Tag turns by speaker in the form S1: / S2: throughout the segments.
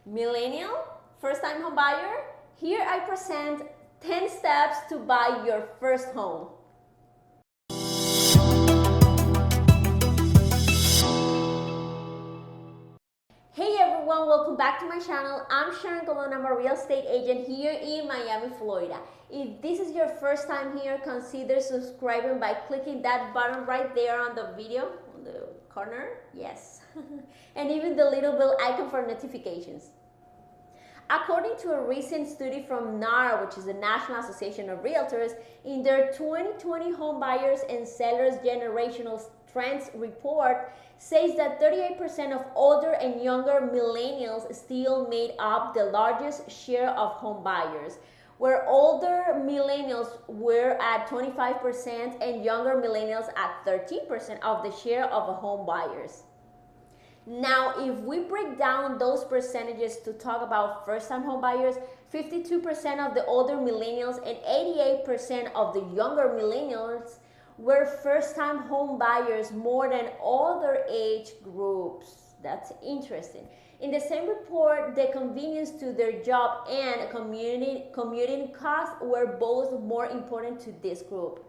S1: Millennial, first-time home buyer? Here I present 10 steps to buy your first home. Hey everyone, welcome back to my channel. I'm Sharon. I'm a real estate agent here in Miami, Florida. If this is your first time here, consider subscribing by clicking that button right there on the video, on the corner, yes. And even the little bell icon for notifications. According to a recent study from NAR, which is the National Association of Realtors, in their 2020 Home Buyers and Sellers Generational Trends report, says that 38% of older and younger millennials still made up the largest share of home buyers, where older millennials were at 25% and younger millennials at 13% of the share of home buyers. Now, if we break down those percentages to talk about first-time home buyers, 52% of the older millennials and 88% of the younger millennials were first-time home buyers more than other age groups. That's interesting. In the same report, the convenience to their job and commuting costs were both more important to this group.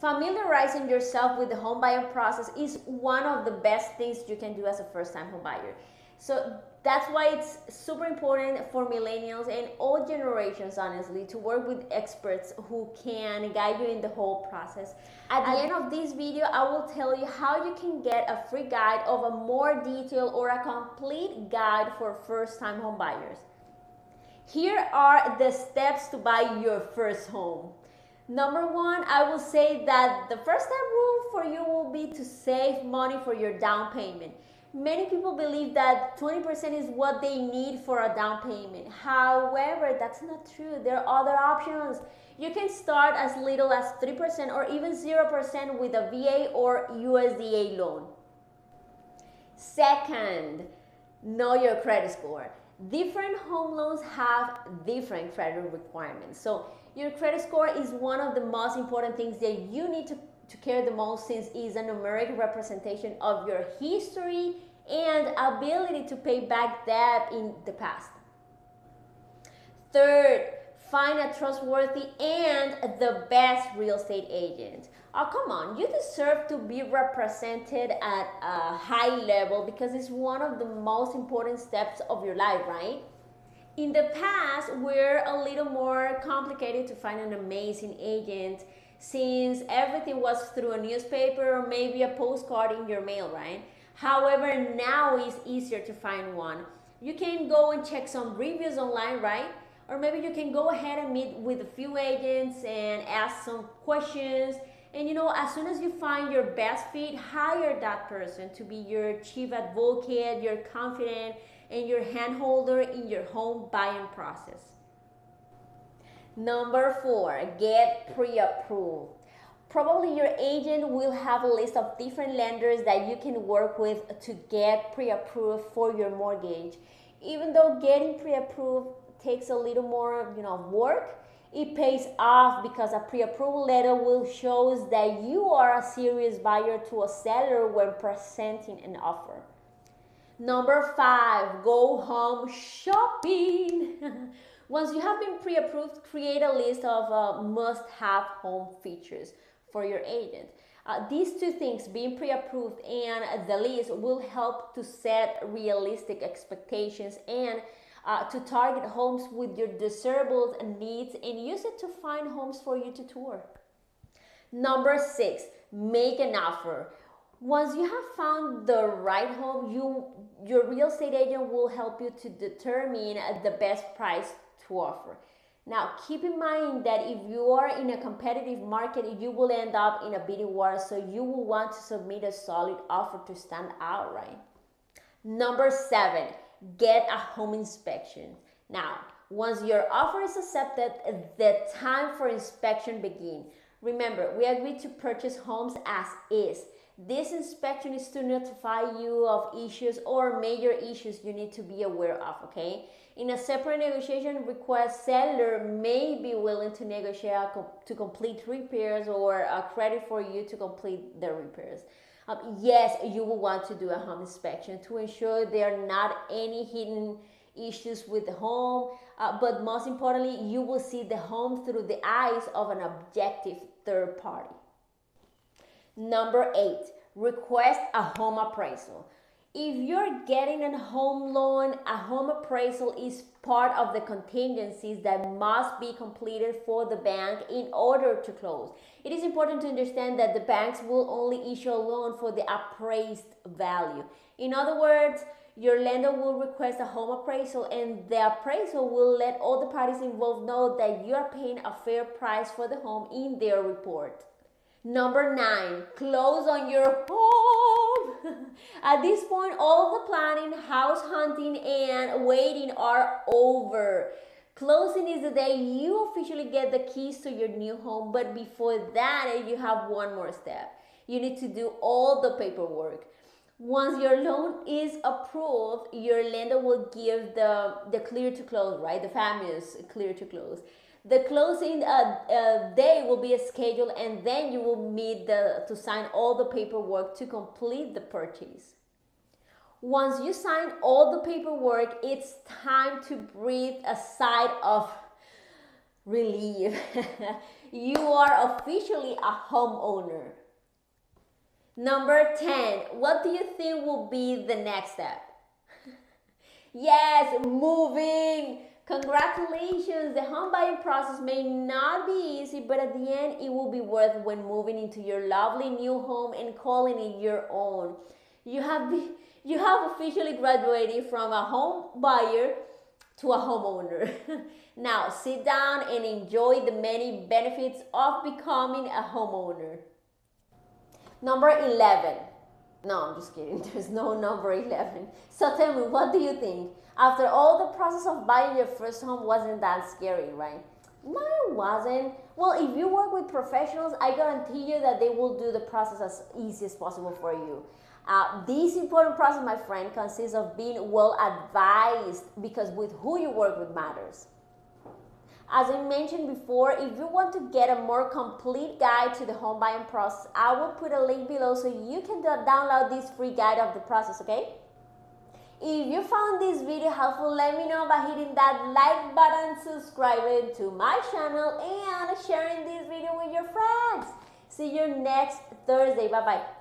S1: Familiarizing yourself with the home buying process is one of the best things you can do as a first-time home buyer. So that's why it's super important for millennials and all generations, honestly, to work with experts who can guide you in the whole process. At the end of this video, I will tell you how you can get a free guide of a more detailed or a complete guide for first-time home buyers. Here are the steps to buy your first home. Number one, I will say that the first step rule for you will be to save money for your down payment. Many people believe that 20% is what they need for a down payment. However, that's not true. There are other options. You can start as little as 3% or even 0% with a VA or USDA loan. Second, know your credit score. Different home loans have different credit requirements. So your credit score is one of the most important things that you need to care the most, since it is a numeric representation of your history and ability to pay back debt in the past. Third, find a trustworthy and the best real estate agent. Oh, come on, you deserve to be represented at a high level because it's one of the most important steps of your life, right? In the past, we're a little more complicated to find an amazing agent since everything was through a newspaper or maybe a postcard in your mail, right? However, now it's easier to find one. You can go and check some reviews online, right? Or maybe you can go ahead and meet with a few agents and ask some questions. And as soon as you find your best fit, hire that person to be your chief advocate, your confidant, and your handholder in your home buying process. Number 4, get pre-approved. Probably your agent will have a list of different lenders that you can work with to get pre-approved for your mortgage. Even though getting pre-approved takes a little more, work, it pays off because a pre-approval letter will show that you are a serious buyer to a seller when presenting an offer. Number 5, go home shopping. Once you have been pre-approved, create a list of must-have home features for your agent. These two things, being pre-approved and the list, will help to set realistic expectations and to target homes with your desirable needs and use it to find homes for you to tour. Number 6, make an offer. Once you have found the right home, your real estate agent will help you to determine the best price to offer. Now, keep in mind that if you are in a competitive market, you will end up in a bidding war, so you will want to submit a solid offer to stand out, right? Number 7, get a home inspection. Now, once your offer is accepted, the time for inspection begins. Remember, we agreed to purchase homes as is. This inspection is to notify you of issues or major issues you need to be aware of, okay? In a separate negotiation request, seller may be willing to negotiate to complete repairs or a credit for you to complete the repairs. Yes, you will want to do a home inspection to ensure there are not any hidden issues with the home, but most importantly, you will see the home through the eyes of an objective third party. Number 8, request a home appraisal. If you're getting a home loan, a home appraisal is part of the contingencies that must be completed for the bank in order to close. It is important to understand that the banks will only issue a loan for the appraised value. In other words, your lender will request a home appraisal, and the appraisal will let all the parties involved know that you are paying a fair price for the home in their report. Number 9, close on your home. At this point, all the planning, house hunting, and waiting are over. Closing is the day you officially get the keys to your new home, but before that, you have one more step. You need to do all the paperwork. Once your loan is approved, your lender will give the clear to close, right? The famous clear to close. The closing day will be scheduled, and then you will meet to sign all the paperwork to complete the purchase. Once you sign all the paperwork, it's time to breathe a sigh of relief. You are officially a homeowner. Number 10, what do you think will be the next step? Yes, moving. Congratulations! The home buying process may not be easy, but at the end it will be worth when moving into your lovely new home and calling it your own. You have officially graduated from a home buyer to a homeowner. Now sit down and enjoy the many benefits of becoming a homeowner. Number 11. No, I'm just kidding. There's no number 11. So tell me, what do you think? After all, the process of buying your first home wasn't that scary, right? No, it wasn't. Well, if you work with professionals, I guarantee you that they will do the process as easy as possible for you. This important process, my friend, consists of being well advised, because with who you work with matters. As I mentioned before, if you want to get a more complete guide to the home buying process, I will put a link below so you can download this free guide of the process, okay? If you found this video helpful, let me know by hitting that like button, subscribing to my channel, and sharing this video with your friends. See you next Thursday. Bye-bye.